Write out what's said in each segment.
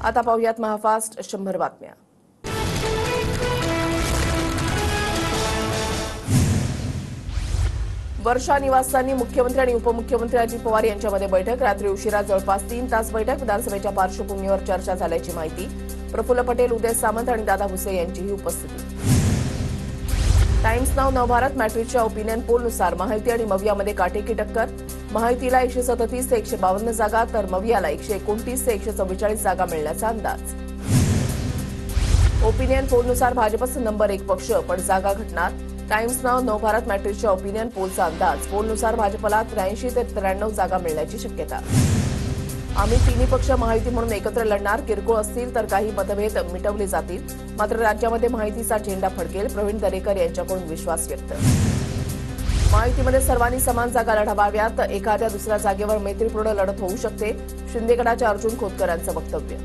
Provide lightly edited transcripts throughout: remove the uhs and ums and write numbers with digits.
आता पाहूयात महाफास्ट 100 बातम्या। वर्षा निवासस्थानी मुख्यमंत्री आणि उपमुख्यमंत्री अजित पवार यांच्यामध्ये बैठक। रात्री उशिरा जवळपास 3 तास बैठक। विधानसभेच्या पार्श्वभूमीवर चर्चा झाल्याची माहिती। प्रफुल्ल पटेल, उदय सामंत आणि दादा भुसे यांचीही उपस्थिती। टाइम्स नाव नवभारत मॅट्रिक्सच्या ओपिनियन पोलनुसार महायुती आणि मवियामध्ये काटेकी टक्कर। महायुतीला 137 ते 152 जागा तर मवियाला 129 ते 144 जागा मिळण्याचा अंदाज। ओपिनियन पोलनुसार भाजपचा नंबर 1 पक्ष, पण जागा घटणार। टाइम्स नाव नवभारत मॅट्रिक्सच्या ओपिनियन पोलचा अंदाज। पोलनुसार भाजपला 83 ते 93 जागा मिळण्याची शक्यता। आम्ही तिन्ही पक्ष महायुती म्हणून एकत्र लढणार। किरकोळ असतील तर काही मतभेद मिटवले जातील, मात्र राज्यामध्ये महायुतीचा झेंडा फडकेल। प्रवीण दरेकर यांच्याकडून विश्वास व्यक्त। महायुतीमध्ये सर्वांनी समान जागा लढवाव्यात। एखाद्या दुसऱ्या जागेवर मैत्रीपूर्ण लढत होऊ शकते। शिंदे गटाच्या अर्जुन खोतकरांचं वक्तव्य।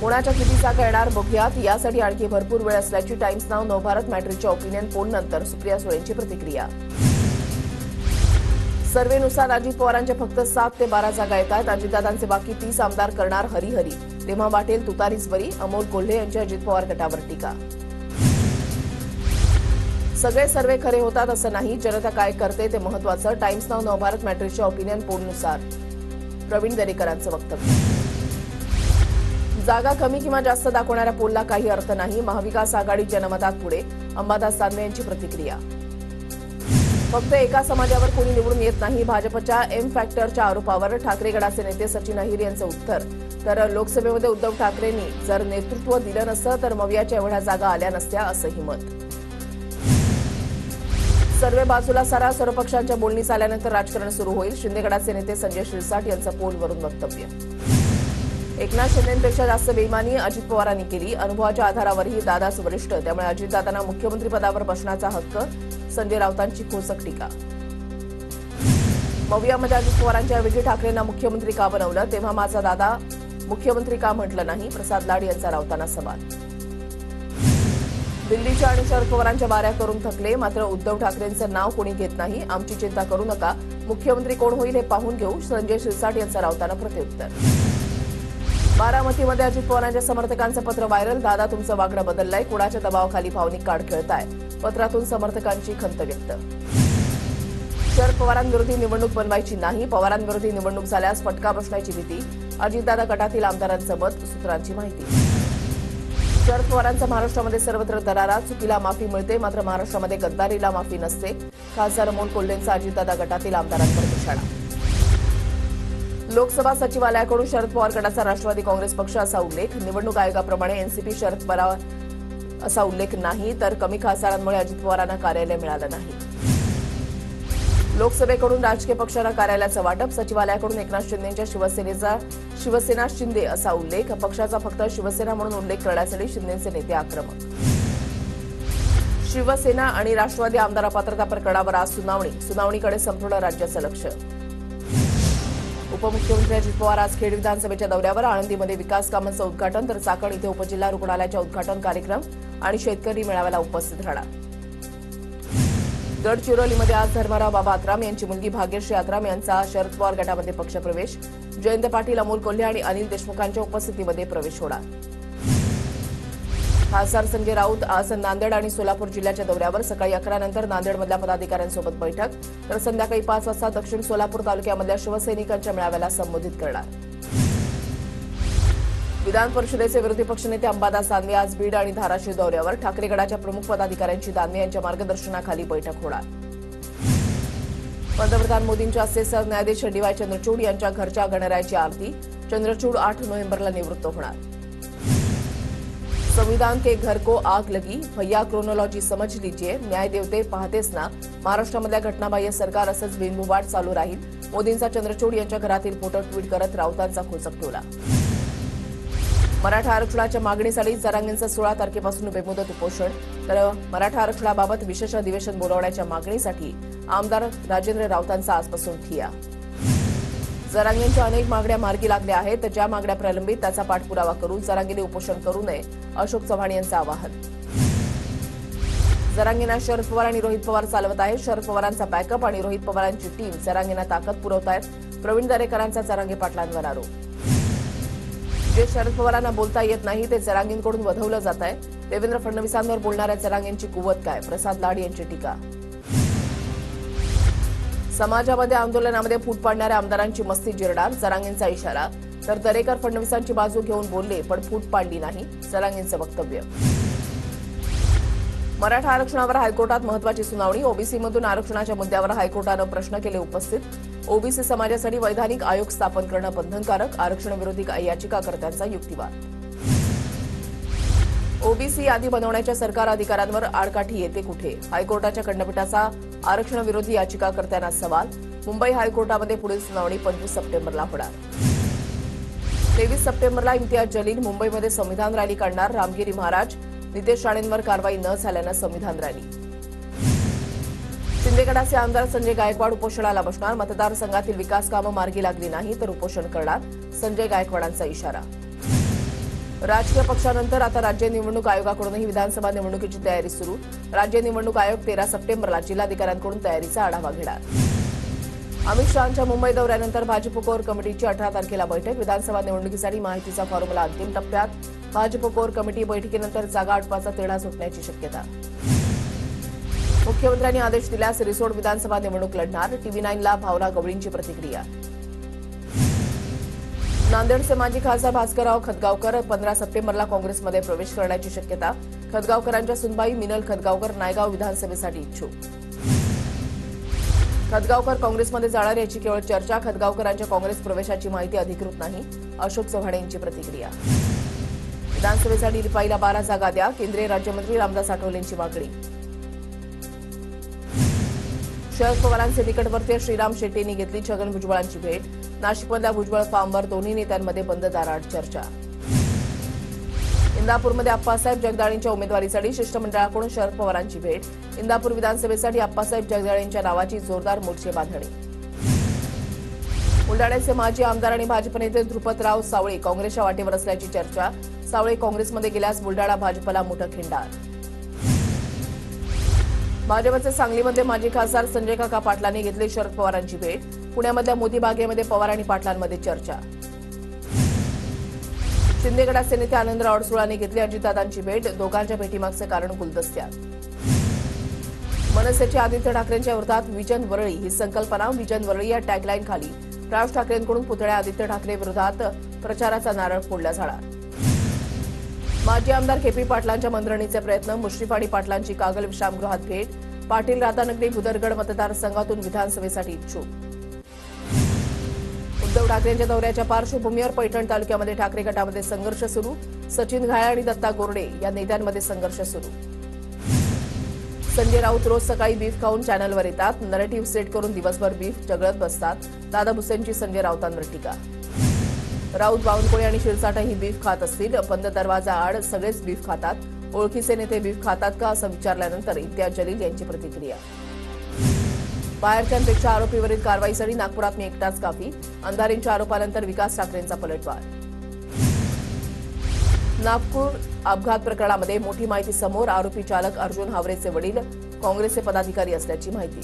कोणाच्या किती जागा येणार बघूयात, यासाठी आणखी भरपूर वेळ असल्याची टाइम्स नाव नवभारत मॅट्रिक्सच्या ओपिनियन पोलनंतर सुप्रिया सुळेंची प्रतिक्रिया। सर्व्हेनुसार अजित पवारांच्या फक्त 7 ते 12 जागा येतात। अजितदादांचे बाकी 30 आमदार करणार हरिहरी। तेव्हा वाटेल तुतारीच बरी। अमोल कोल्हे यांची अजित पवार गटावर टीका। सगळे सर्वे खरे होतात असं नाही, जनता काय करते ते महत्वाचं। टाइम्स नाव नवभारत मॅट्रिक्सच्या ओपिनियन पोलनुसार प्रवीण दरेकरांचं वक्तव्य। जागा कमी किंवा जास्त दाखवणाऱ्या पोलला काही अर्थ नाही। महाविकास आघाडी जनमतात पुढे। अंबादास दानवे यांची प्रतिक्रिया। फक्त एका समाजावर कोणी निवडून येत नाही। भाजपच्या एम फॅक्टरच्या आरोपावर ठाकरे गटाचे नेते सचिन अहिर यांचं उत्तर। तर लोकसभेमध्ये उद्धव ठाकरेंनी जर नेतृत्व दिलं नसतं तर मवियाच्या एवढ्या जागा आल्या नसत्या असंही मत। सर्वे बाजूला सारा, सर्व पक्षांच्या बोलणीस आल्यानंतर राजकारण सुरू होईल। शिंदे गटाचे नेते संजय शिरसाट यांचं पोलवरून वक्तव्य। एकनाथ शिंदेपेक्षा जास्त बेईमानी अजित पवारांनी केली। अनुभवाच्या आधारावरही दादाच वरिष्ठ, त्यामुळे अजितदादांना मुख्यमंत्रीपदावर बसण्याचा हक्क। संजय राऊतांची खोचक टीका। मवियामध्ये अजित पवारांच्या ऐवजी ठाकरेंना मुख्यमंत्री का बनवलं, तेव्हा माझा दादा मुख्यमंत्री का म्हटलं नाही, प्रसाद लाड यांचा राऊतांना सवाल। दिल्लीच्या आणि शरद पवारांच्या वाऱ्या करून थकले, मात्र उद्धव ठाकरेंचं नाव कोणी घेत नाही। आमची चिंता करू नका, मुख्यमंत्री कोण होईल हे पाहून घेऊ। संजय शिरसाट यांचा राऊतांना प्रत्युत्तर। बारामतीमध्ये अजित पवारांच्या समर्थकांचं पत्र व्हायरल। दादा तुमचं वागणं बदललंय, कुणाच्या दबावाखाली भावनिक कार्ड खेळताय। पत्रातून समर्थकांची खंत व्यक्त। शरद पवारांविरोधी निवडणूक बनवायची नाही, पवारांविरोधी निवडणूक झाल्यास फटका बसण्याची भीती। अजितदादा गटातील आमदारांचं मत, सूत्रांची माहिती। शरद पवारांचा महाराष्ट्रामध्ये सर्वत्र दरारा, चुकीला माफी मिळते मात्र महाराष्ट्रामध्ये गद्दारीला माफी नसते। खासदार अमोल कोल्हेंचा अजितदादा गटातील आमदारांवर निशाणा। लोकसभा सचिवालयाकडून शरद पवार गटाचा राष्ट्रवादी काँग्रेस पक्ष असा उल्लेख। निवडणूक आयोगाप्रमाणे एनसीपी शरद पवार असा उल्लेख नाही, तर कमी खासदारांमुळे अजित पवारांना कार्यालय मिळालं नाही। लोकसभेकडून राजकीय पक्षांना कार्यालयाचं वाटप। सचिवालयाकडून एकनाथ शिंदेच्या शिवसेनेचा शिवसेना शिंदे असा उल्लेख। पक्षाचा फक्त शिवसेना म्हणून उल्लेख करण्यासाठी शिंदेचे नेते आक्रमक। शिवसेना आणि राष्ट्रवादी आमदार अपात्रता प्रकरणावर आज सुनावणीकडे संपूर्ण राज्याचं लक्ष। उपमुख्यमंत्री अजित पवार आज खेड विधानसभेच्या दौऱ्यावर। आळंदीमध्ये विकास कामांचं उद्घाटन, तर चाकण इथे उपजिल्हा रुग्णालयाच्या उद्घाटन कार्यक्रम आणि शेतकरी मेळाव्याला उपस्थित राहणार। गडचिरोलीमध्ये आज धर्मराव बाबा आत्राम यांची मुलगी भाग्यश्री आत्राम यांचा शरद पवार गटामध्ये पक्षप्रवेश। जयंत पाटील, अमोल कोल्हे आणि अनिल देशमुखांच्या उपस्थितीमध्ये प्रवेश होणार। खासदार संजय राऊत आज नांदेड आणि सोलापूर जिल्ह्याच्या दौऱ्यावर। सकाळी 11 नंतर नांदेडमधल्या पदाधिकाऱ्यांसोबत बैठक, तर संध्याकाळी 5 वाजता दक्षिण सोलापूर तालुक्यामधल्या शिवसैनिकांच्या मेळाव्याला संबोधित करणार। विधान परिषदेचे विरोधी पक्षनेते अंबादास दानवे आज बीड आणि धाराशिव दौऱ्यावर। ठाकरे गटाच्या प्रमुख पदाधिकाऱ्यांची दानवे यांच्या मार्गदर्शनाखाली बैठक होणार। पंतप्रधान मोदींच्या हस्ते सरन्यायाधीश डी.वाय. चंद्रचूड यांच्या घरच्या गणरायाची आरती। चंद्रचूड 8 नोव्हेंबरला निवृत्त होणार। संविधान के घर को आग लगी, भैया क्रोनोलॉजी समझ लीजिए। न्याय देवते पाहतेच ना, महाराष्ट्रामधल्या घटनाबाह्य सरकार असंच बिनबुवाट चालू राहील। मोदींचा चंद्रचूड यांच्या घरातील फोटो ट्विट करत राऊतांचा खोचक टोला। मराठा आरक्षणाच्या मागणीसाठी जरांगेंचं 16 तारखेपासून बेमुदत उपोषण, तर मराठा आरक्षणाबाबत विशेष अधिवेशन बोलावण्याच्या मागणीसाठी आमदार राजेंद्र राऊतांचा आजपासून ठिय्या। जरांगेंच्या अनेक मागण्या मार्गी लागल्या आहेत, ज्या मागण्या प्रलंबित त्याचा पाठपुरावा करू। जरांगेंनी उपोषण करू नये, अशोक चव्हाण यांचं आवाहन। जरांगेंना शरद पवार आणि रोहित पवार चालवत आहेत। शरद पवारांचा बॅकअप आणि रोहित पवारांची टीम जरांगेंना ताकद पुरवत आहेत। प्रवीण दरेकरांचा जरांगे पाटलांवर आरोप। जे शरद पवारांना बोलता येत नाही ते जरांगेंकडून वधवलं जात आहे. देवेंद्र फडणवीसांवर बोलणाऱ्या जरांगेंची कुवत काय? प्रसाद लाड यांची टीका. समाजामध्ये आंदोलनामध्ये फूट पाडणाऱ्या आमदारांची मस्ती जिरणार, जरांगेंचा इशारा. तर दरेकर फडणवीसांची बाजू घेऊन बोलले पण फूट पाडली नाही, जरांगेंचं वक्तव्य. मराठा आरक्षणावर हायकोर्टात महत्वाची सुनावणी. ओबीसीमधून आरक्षणाच्या मुद्द्यावर हायकोर्टानं प्रश्न केले उपस्थित. ओबीसी समाजासाठी वैधानिक आयोग स्थापन करणं बंधनकारक, आरक्षणविरोधी याचिकाकर्त्यांचा युक्तिवाद. ओबीसी यादी बनवण्याच्या सरकार अधिकारांवर आडकाठी येते कुठे? हायकोर्टाच्या खंडपीठाचा आरक्षणविरोधी याचिकाकर्त्यांना सवाल. मुंबई हायकोर्टामध्ये पुढील सुनावणी 25 सप्टेंबरला होणार. 23 सप्टेंबरला इम्तियाज जलील मुंबईमध्ये संविधान रॅली काढणार. रामगिरी महाराज, नितेश राणेंवर कारवाई न झाल्यानं संविधान रॅली. शिंदेगडाचे आमदार संजय गायकवाड उपोषणाला बसणार. मतदारसंघातील विकास कामं मार्गी लागली नाही तर उपोषण करणार, संजय गायकवाडांचा इशारा. राजकीय पक्षानंतर आता राज्य निवडणूक आयोगाकडूनही विधानसभा निवडणुकीची तयारी सुरू. राज्य निवडणूक आयोग 13 सप्टेंबरला जिल्हाधिकाऱ्यांकडून तयारीचा आढावा घेणार. अमित शहांच्या मुंबई दौऱ्यानंतर भाजप कोर कमिटीची 18 तारखेला बैठक. विधानसभा निवडणुकीसाठी माहितीचा फॉर्म्युला अंतिम टप्प्यात. भाजप कोर कमिटी बैठकीनंतर जागा आटपाचा तिढा सुटण्याची शक्यता. मुख्यमंत्र्यांनी आदेश दिल्यास रिसोड विधानसभा निवडणूक लढणार. TV9ला भावना गवळींची प्रतिक्रिया. नांदेडचे माजी खासदार भास्करराव खतगावकर 15 सप्टेंबरला काँग्रेसमध्ये प्रवेश करण्याची शक्यता. खतगावकरांच्या सुनबाई मिनल खतगावकर नायगाव विधानसभेसाठी इच्छुक. खतगावकर काँग्रेसमध्ये जाणार याची केवळ चर्चा. खतगावकरांच्या काँग्रेस प्रवेशाची माहिती अधिकृत नाही, अशोक चव्हाण यांची प्रतिक्रिया. विधानसभेसाठी रिपाईला 12 जागा द्या, केंद्रीय राज्यमंत्री रामदास आठवलेंची मागणी. शरद पवारांचे निकटवर्तीय श्रीराम शेट्टींनी घेतली छगन भुजबळांची भेट. नाशिकमधल्या भुजबळ फार्मवर दोन्ही नेत्यांमध्ये बंद दाराआड चर्चा. इंदापूरमध्ये आप्पासाहेब जगदाळेंच्या उमेदवारीसाठी शिष्टमंडळाकडून शरद पवारांची भेट. इंदापूर विधानसभेसाठी आप्पासाहेब जगदाळेंच्या नावाची जोरदार मोर्चे बांधणी. बुलडाण्याचे माजी आमदार आणि भाजप नेते ध्रुपतराव सावळे काँग्रेसच्या वाटेवर असल्याची चर्चा. सावळे काँग्रेसमध्ये गेल्यास बुलडाणा भाजपला मोठं खिंडार. भाजपचे सांगलीमध्ये माजी खासदार संजय काका पाटलांनी घेतली शरद पवारांची भेट. पुण्यामधल्या मोती बागेमध्ये पवार आणि पाटलांमध्ये चर्चा. शिंदेगडाचे नेते आनंदराव अडसुळांनी घेतली अजितदादांची भेट. दोघांच्या भेटीमागचं कारण गुलदस्त्यात. मनसेचे आदित्य ठाकरेंच्या विरोधात विजन वरळी ही संकल्पना. विजन वरळी या टॅगलाईन खाली राज ठाकरेंकडून पुतळ्या आदित्य ठाकरे विरोधात प्रचाराचा नारळ फोडला झाला. माजी आमदार केपी पाटलांच्या मंत्रणीचे प्रयत्न. मुश्रीफ आणि पाटलांची कागल विश्रामगृहात भेट. पाटील राधानगरी भुदरगड मतदारसंघातून विधानसभेसाठी इच्छुक. उद्धव ठाकरेंच्या दौऱ्याच्या पार्श्वभूमीवर पैठण तालुक्यामध्ये ठाकरे गटामध्ये संघर्ष सुरू. सचिन घाळे आणि दत्ता गोरडे या नेत्यांमध्ये संघर्ष सुरू. संजय राऊत रोज सकाळी बीफ खाऊन चॅनलवर येतात. नरेटिव्ह सेट करून दिवसभर बीफ चगळत बसतात. दादा भुसेंची संजय राऊतांवर टीका. राऊत, बावनकुळे आणि शिरसाटही बीफ खात असतील. बंद दरवाजा आड सगळेच बीफ खातात. ओळखीचे नेते बीफ खातात का असं विचारल्यानंतर इम्तियाज जलील यांची प्रतिक्रिया. बाहेरच्यांपेक्षा आरोपीवरील कारवाईसाठी नागपुरात मी एकटाच काफी. अंधारेंच्या आरोपानंतर विकास ठाकरेंचा पलटवार. नागपूर अपघात प्रकरणामध्ये मोठी माहिती समोर. आरोपी चालक अर्जुन हावरेचे वडील काँग्रेसचे पदाधिकारी असल्याची माहिती.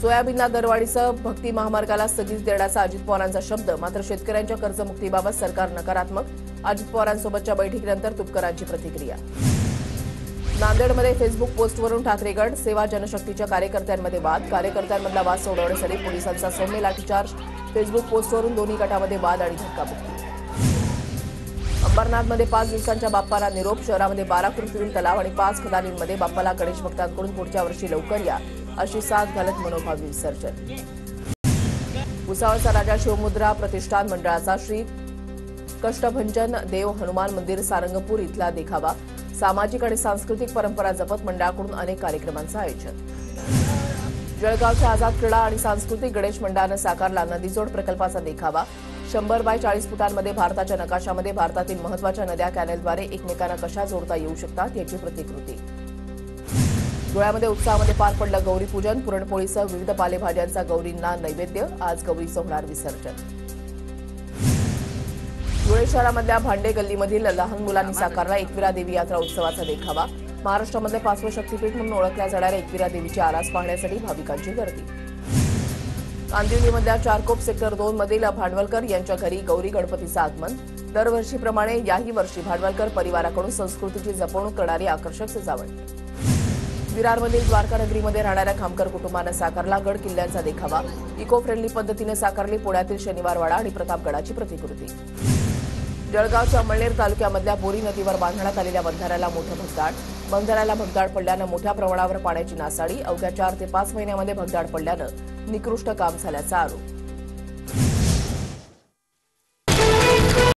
सोयाबीनला दरवाढीसह भक्ती महामार्गाला स्थगिती देण्याचा अजित पवारांचा शब्द. मात्र शेतकऱ्यांच्या कर्जमुक्तीबाबत सरकार नकारात्मक. अजित पवारांसोबतच्या बैठकीनंतर तुपकरांची प्रतिक्रिया. नांदेडमध्ये फेसबुक पोस्टवरून ठाकरे गट. सेवा जनशक्तीच्या कार्यकर्त्यांमध्ये वाद. कार्यकर्त्यांमधला वाद सोडवण्यासाठी पोलिसांचा सौम्य लाठीचार्ज. फेसबुक पोस्टवरून दोन्ही गटामध्ये वाद आणि धक्काबुक्की. अंबरनाथमध्ये 5 दिवसांच्या बाप्पाला निरोप. शहरामध्ये 12 कृत्रिम तलाव आणि 5 खदानींमध्ये बाप्पाला गणेश भक्तांकडून पुढच्या वर्षी लवकर या अशी साथ घालत मनोभावी विसर्जन. भुसावळचा राजा शिवमुद्रा प्रतिष्ठान मंडळाचा श्री कष्टभंजन देव हनुमान मंदिर सारंगपूर इथला देखावा. सामाजिक आणि सांस्कृतिक परंपरा जपत मंडळाकडून अनेक कार्यक्रमांचं आयोजन. जळगावच्या आझाद क्रीडा आणि सांस्कृतिक गणेश मंडळानं साकारला नदीजोड प्रकल्पाचा देखावा. 100 बाय 40 फुटांमध्ये भारताच्या नकाशामध्ये भारतातील महत्त्वाच्या नद्या कॅनेलद्वारे एकमेकांना कशा जोडता येऊ शकतात याची प्रतिकृती. धुळ्यामध्ये उत्साहामध्ये पार पडलं गौरीपूजन. पुरणपोळीसह विविध पालेभाज्यांचा गौरींना नैवेद्य. आज गौरीचं होणार विसर्जन. धुळे शहरामधल्या भांडे गल्लीमधील लहान मुलांनी साकारला एकविरा देवी यात्रा उत्सवाचा देखावा. महाराष्ट्रामधले 5वं शक्तीपीठ म्हणून ओळखल्या जाणाऱ्या एकविरा देवीची आरास पाहण्यासाठी भाविकांची गर्दी. कांदिवलीमधल्या चारकोप सेक्टर 2 मधील भांडवलकर यांच्या घरी गौरी गणपतीचं आगमन. दरवर्षीप्रमाणे याही वर्षी भांडवलकर परिवाराकडून संस्कृतीची जपणूक करणारी आकर्षक सजावट. विरारमधील द्वारका नगरीमध्ये राहणाऱ्या खामकर कुटुंबानं साकारला गड किल्ल्यांचा देखावा. इको फ्रेंडली पद्धतीने साकारली पुण्यातील शनिवारवाडा आणि प्रतापगडाची प्रतिकृती. जळगावच्या अमळनेर तालुक्यामधल्या बोरी नदीवर बांधण्यात आलेल्या बंधाऱ्याला मोठं भगदाड. बंधाऱ्याला भगदाड पडल्यानं मोठ्या प्रमाणावर पाण्याची नासाडी. अवघ्या 4 ते 5 महिन्यामध्ये भगदाड पडल्यानं निकृष्ट काम झाल्याचा आरोप.